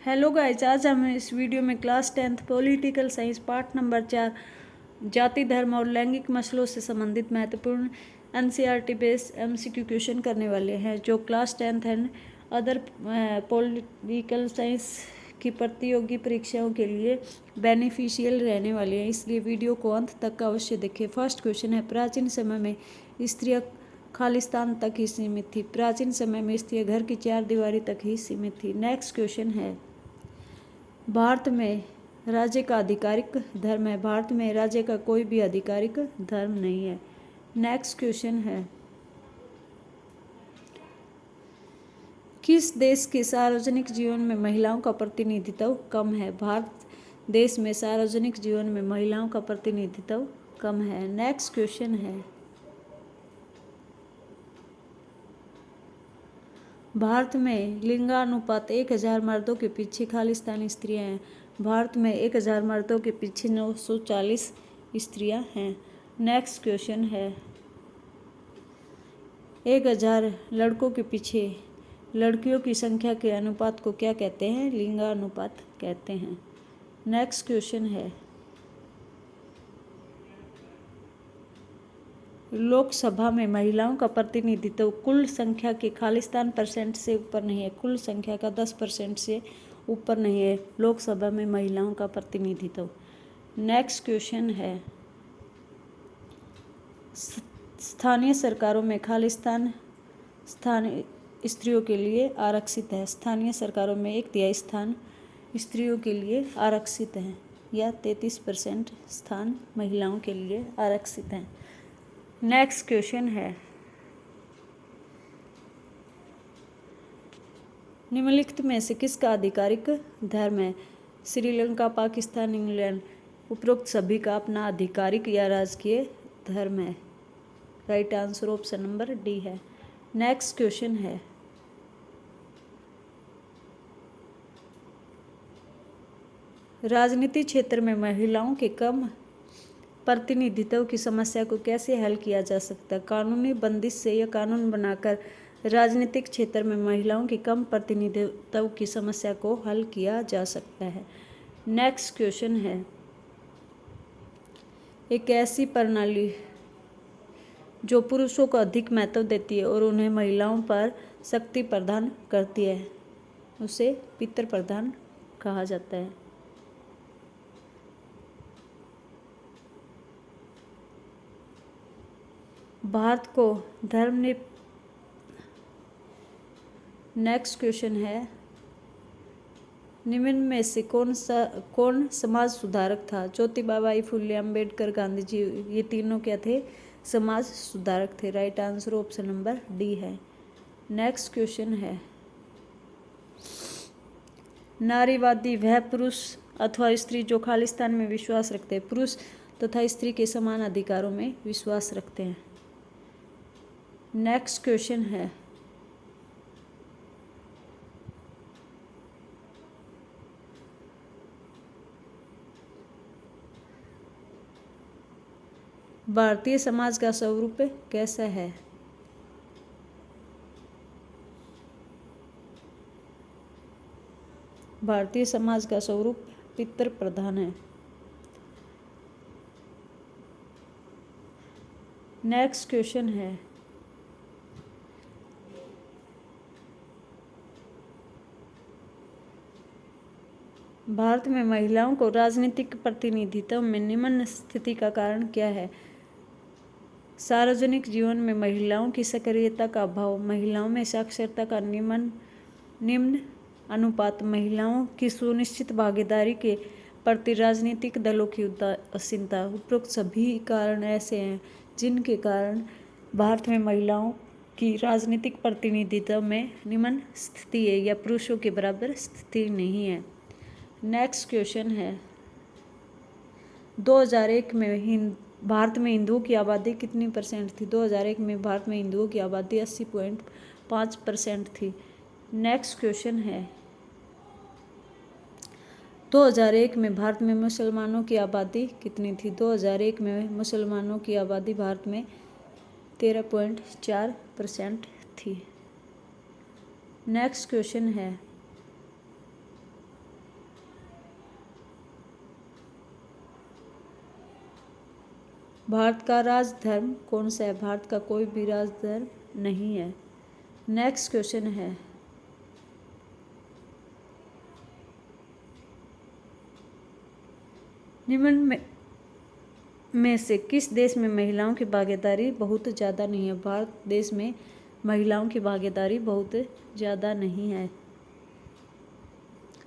Hello guys, आज हम इस वीडियो में class 10th political science part number 4 जाति धर्म और लैंगिक मसलों से संबंधित महत्वपूर्ण एनसीईआरटी बेस्ड एमसीक्यू क्वेश्चन करने वाले हैं, जो class 10th and other political science की प्रतियोगी परीक्षाओं के लिए बेनिफिशियल रहने वाले हैं, इसलिए वीडियो को अंत तक अवश्य देखें। फर्स्ट क्वेश्चन है, प्राचीन समय में स्त्रियां खालिस्तान तक ही सीमित थी। प्राचीन समय में स्त्रियां घर की चार दीवारी तक ही सीमित थी। नेक्स्ट क्वेश्चन है, भारत में राज्य का आधिकारिक धर्म है। भारत में राज्य का कोई भी आधिकारिक धर्म नहीं है। नेक्स्ट क्वेश्चन है, किस देश के सार्वजनिक जीवन में महिलाओं का प्रतिनिधित्व कम है? भारत देश में सार्वजनिक जीवन में महिलाओं का प्रतिनिधित्व कम है। नेक्स्ट क्वेश्चन है, भारत में लिंगानुपात 1000 मर्दों के पीछे खालिस्तानी स्त्रियां हैं। भारत में 1000 मर्दों के पीछे 940 स्त्रियां हैं। नेक्स्ट क्वेश्चन है, 1000 लड़कों के पीछे लड़कियों की संख्या के अनुपात को क्या कहते हैं? लिंगानुपात कहते हैं। नेक्स्ट क्वेश्चन है, लोकसभा में महिलाओं का प्रतिनिधित्व कुल संख्या के खालिस्तान % से ऊपर नहीं है। कुल संख्या का 10% से ऊपर नहीं है लोकसभा में महिलाओं का प्रतिनिधित्व। नेक्स्ट क्वेश्चन है, स्थानीय सरकारों में खालिस्तान स्थानीय स्त्रियों के लिए आरक्षित है। स्थानीय सरकारों में 1/3 स्थान स्त्रियों के लिए आरक्षित हैं, या 33% स्थान महिलाओं के लिए आरक्षित हैं। नेक्स्ट क्वेश्चन है, निम्नलिखित में से किसका आधिकारिक धर्म है? श्रीलंका, पाकिस्तान, इंग्लैंड। उपरोक्त सभी का अपना आधिकारिक या राजकीय धर्म है। Right answer option number D है। नेक्स्ट क्वेश्चन है, राजनीति क्षेत्र में महिलाओं के कम प्रतिनिधित्व की समस्या को कैसे हल किया जा सकता है? कानूनी बंदिश से या कानून बनाकर राजनीतिक क्षेत्र में महिलाओं की कम प्रतिनिधित्व की समस्या को हल किया जा सकता है। नेक्स्ट क्वेश्चन है, एक ऐसी प्रणाली जो पुरुषों को अधिक महत्व देती है और उन्हें महिलाओं पर शक्ति प्रदान करती है, उसे पितृ प्रधान कहा जाता है। भारत को नेक्स्ट क्वेश्चन है, निम्न में से कौन समाज सुधारक था? ज्योतिबा फुले, अंबेडकर, गांधी जी, ये तीनों क्या थे? समाज सुधारक थे। Right answer option number D है। नेक्स्ट क्वेश्चन है, नारीवादी वह पुरुष अथवा स्त्री जो खालिस्तान में विश्वास रखते हैं। पुरुष तथा स्त्री के समान अधिकारों में विश्वास रखते हैं। नेक्स्ट क्वेश्चन है, भारतीय समाज का स्वरूप कैसा है? भारतीय समाज का स्वरूप पितृ प्रधान है। नेक्स्ट क्वेश्चन है, भारत में महिलाओं को राजनीतिक प्रतिनिधित्व में निम्न स्थिति का कारण क्या है? सार्वजनिक जीवन में महिलाओं की सक्रियता का अभाव, महिलाओं में साक्षरता का निम्न अनुपात, महिलाओं की सुनिश्चित भागीदारी के प्रति राजनीतिक दलों की उदासीनता। उपरोक्त सभी कारण ऐसे हैं जिनके कारण भारत में महिलाओं की राजनीतिक प्रतिनिधित्व में निम्न स्थिति है या पुरुषों के बराबर स्थिति नहीं है। नेक्स्ट क्वेश्चन है, 2001 में भारत में हिंदुओं की आबादी कितनी % थी? 2001 में भारत में हिंदुओं की आबादी 80.5% थी। नेक्स्ट क्वेश्चन है, 2001 में भारत में मुसलमानों की आबादी कितनी थी? 2001 में मुसलमानों की आबादी भारत में 13.4% थी। नेक्स्ट क्वेश्चन है, भारत का राजधर्म कौन सा है? भारत का कोई भी राजधर्म नहीं है। नेक्स्ट क्वेश्चन है, निम्न में से किस देश में महिलाओं की भागीदारी बहुत ज़्यादा नहीं है? भारत देश में महिलाओं की भागीदारी बहुत ज़्यादा नहीं है।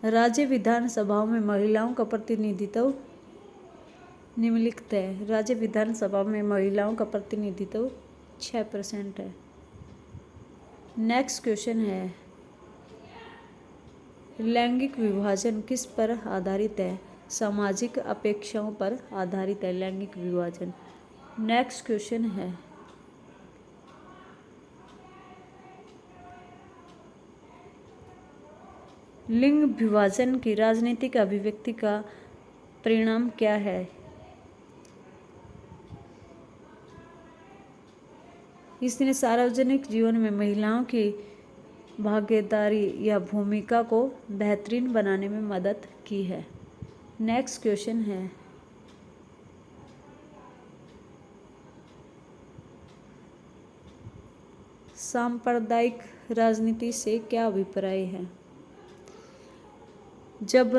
राज्य विधानसभाओं में महिलाओं का प्रतिनिधित्व निम्नलिखित है। राज्य विधानसभा में महिलाओं का प्रतिनिधित्व 6% है। नेक्स्ट क्वेश्चन है, लैंगिक विभाजन किस पर आधारित है? सामाजिक अपेक्षाओं पर आधारित है लैंगिक विभाजन। नेक्स्ट क्वेश्चन है, लिंग विभाजन की राजनीतिक अभिव्यक्ति का परिणाम क्या है? इसने सार्वजनिक जीवन में महिलाओं की भागीदारी या भूमिका को बेहतरीन बनाने में मदद की है। नेक्स्ट क्वेश्चन है, सांप्रदायिक राजनीति से क्या अभिप्राय है? जब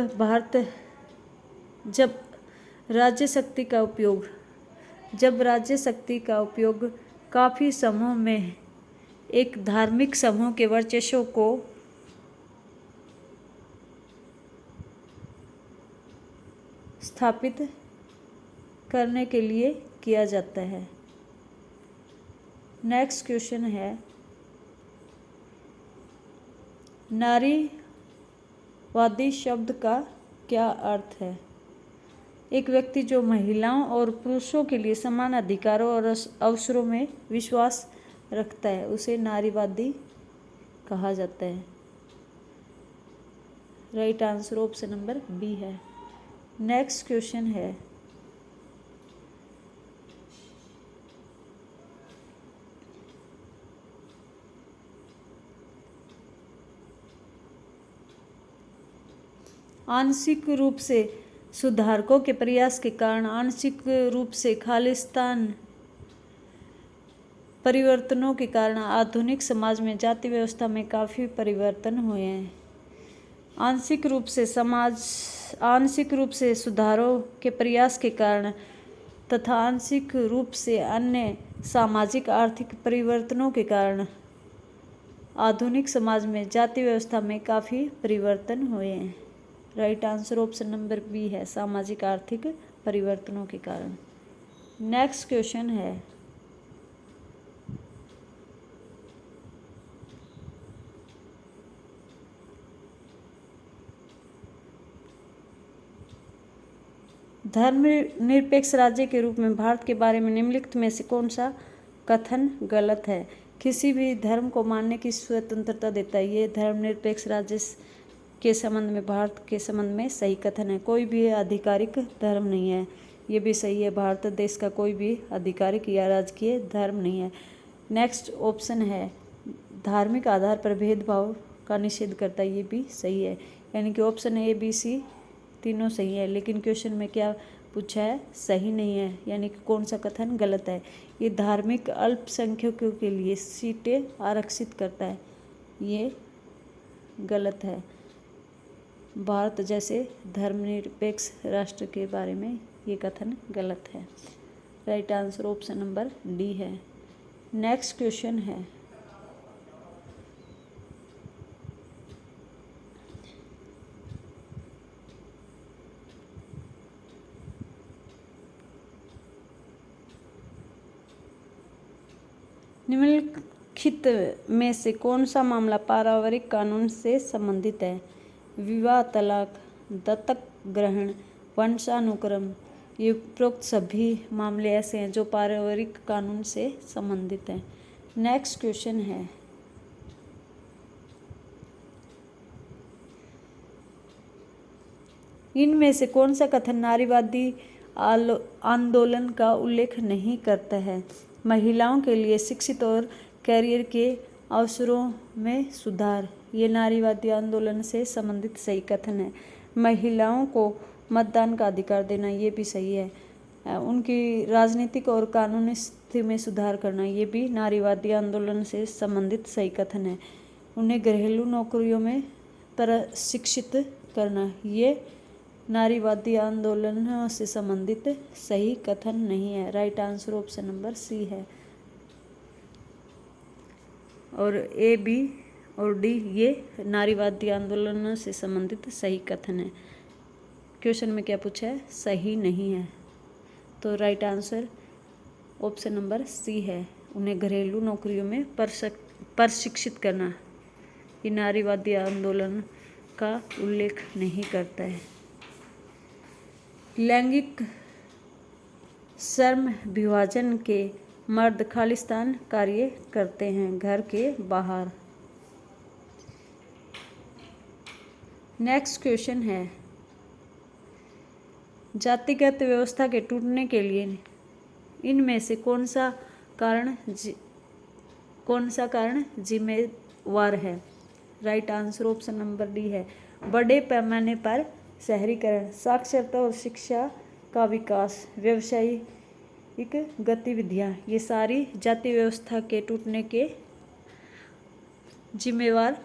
राज्य शक्ति का उपयोग काफ़ी समूह में एक धार्मिक समूह के वर्चस्व को स्थापित करने के लिए किया जाता है। नेक्स्ट क्वेश्चन है, नारीवादी शब्द का क्या अर्थ है? एक व्यक्ति जो महिलाओं और पुरुषों के लिए समान अधिकारों और अवसरों में विश्वास रखता है उसे नारीवादी कहा जाता है। Right answer option number B है। नेक्स्ट क्वेश्चन है, आंशिक रूप से सुधारकों के प्रयास के कारण आंशिक रूप से खालिस्तान परिवर्तनों के कारण आधुनिक समाज में जाति व्यवस्था में काफ़ी परिवर्तन हुए हैं। आंशिक रूप से सुधारों के प्रयास के कारण तथा आंशिक रूप से अन्य सामाजिक आर्थिक परिवर्तनों के कारण आधुनिक समाज में जाति व्यवस्था में काफ़ी परिवर्तन हुए हैं। Right answer option number B है, सामाजिक आर्थिक परिवर्तनों के कारण। नेक्स्ट क्वेश्चन है, धर्मनिरपेक्ष राज्य के रूप में भारत के बारे में निम्नलिखित में से कौन सा कथन गलत है? किसी भी धर्म को मानने की स्वतंत्रता देता है। ये धर्मनिरपेक्ष राज्य के संबंध में भारत के संबंध में सही कथन है। कोई भी आधिकारिक धर्म नहीं है, ये भी सही है। भारत देश का कोई भी आधिकारिक या राजकीय धर्म नहीं है। नेक्स्ट ऑप्शन है, धार्मिक आधार पर भेदभाव का निषेध करता है, ये भी सही है। यानी कि ऑप्शन ए बी सी तीनों सही है, लेकिन क्वेश्चन में क्या पूछा है? सही नहीं है, यानी कि कौन सा कथन गलत है? ये धार्मिक अल्पसंख्यकों के लिए सीटें आरक्षित करता है, ये गलत है। भारत जैसे धर्मनिरपेक्ष राष्ट्र के बारे में ये कथन गलत है। Right answer option number D है। नेक्स्ट क्वेश्चन है, निम्नलिखित में से कौन सा मामला पारिवारिक कानून से संबंधित है? विवाह, तलाक, दत्तक ग्रहण, वंशानुक्रम। ये उपरोक्त सभी मामले ऐसे हैं जो पारिवारिक कानून से संबंधित हैं। नेक्स्ट क्वेश्चन है, इनमें से कौन सा कथन नारीवादी आंदोलन का उल्लेख नहीं करता है? महिलाओं के लिए शिक्षित और कैरियर के अवसरों में सुधार, ये नारीवादी आंदोलन से संबंधित सही कथन है। महिलाओं को मतदान का अधिकार देना, ये भी सही है। उनकी राजनीतिक और कानूनी स्थिति में सुधार करना, ये भी नारीवादी आंदोलन से संबंधित सही कथन है। उन्हें घरेलू नौकरियों में प्रशिक्षित करना, ये नारीवादी आंदोलन से संबंधित सही कथन नहीं है। Right answer option number C है। और ए, बी और डी ये नारीवादी आंदोलन से संबंधित सही कथन है। क्वेश्चन में क्या पूछा है? सही नहीं है। तो right answer option number C है। उन्हें घरेलू नौकरियों में प्रशिक्षित करना, ये नारीवादी आंदोलन का उल्लेख नहीं करता है। लैंगिक श्रम विभाजन के मर्द खालिस्तान कार्य करते हैं घर के बाहर। नेक्स्ट क्वेश्चन है, जातिगत व्यवस्था के टूटने के लिए इनमें से कौन सा कारण जिम्मेवार है? Right answer option number D है। बड़े पैमाने पर शहरीकरण, साक्षरता और शिक्षा का विकास, व्यवसायिक गतिविधियां, ये सारी जाति व्यवस्था के टूटने के जिम्मेवार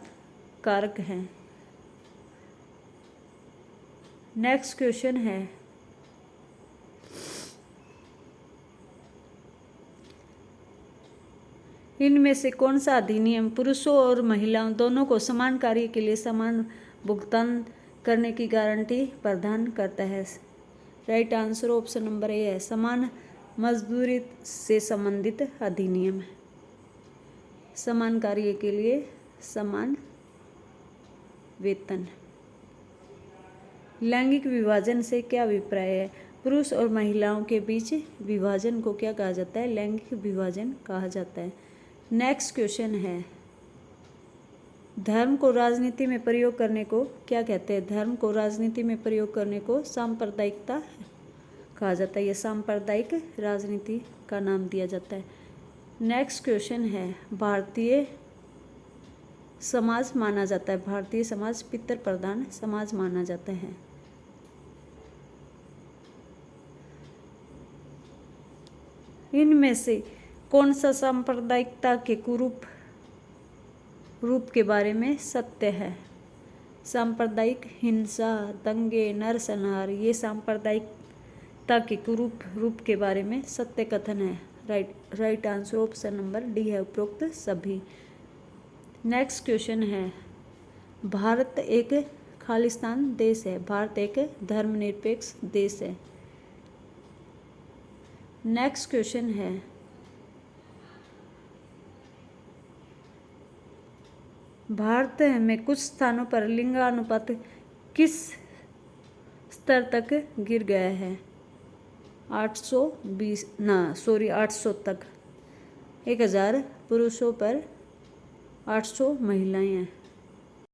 कारक हैं। नेक्स्ट क्वेश्चन है, इनमें से कौन सा अधिनियम पुरुषों और महिलाओं दोनों को समान कार्य के लिए समान भुगतान करने की गारंटी प्रदान करता है? Right answer option number A है। समान मजदूरी से संबंधित अधिनियम, समान कार्य के लिए समान वेतन। लैंगिक विभाजन से क्या अभिप्राय है? पुरुष और महिलाओं के बीच विभाजन को क्या कहा जाता है? लैंगिक विभाजन कहा जाता है। नेक्स्ट क्वेश्चन है, धर्म को राजनीति में प्रयोग करने को क्या कहते हैं? धर्म को राजनीति में प्रयोग करने को सांप्रदायिकता कहा जाता है। यह सांप्रदायिक राजनीति का नाम दिया जाता है। नेक्स्ट क्वेश्चन है, भारतीय समाज माना जाता है, भारतीय समाज पितृ प्रधान समाज माना जाता है। इनमें से कौन सा सांप्रदायिकता के कुरूप रूप के बारे में सत्य है? सांप्रदायिक हिंसा, दंगे, नरसंहार, ये सांप्रदायिकता के कुरूप रूप के बारे में सत्य कथन है। Right answer option number D है, उपरोक्त सभी। नेक्स्ट क्वेश्चन है, भारत एक खालिस्तान देश है, भारत एक धर्मनिरपेक्ष देश है। नेक्स्ट क्वेश्चन है, भारत में कुछ स्थानों पर लिंगानुपात किस स्तर तक गिर गया है? 800 तक। 1000 पुरुषों पर 800 महिलाएं हैं।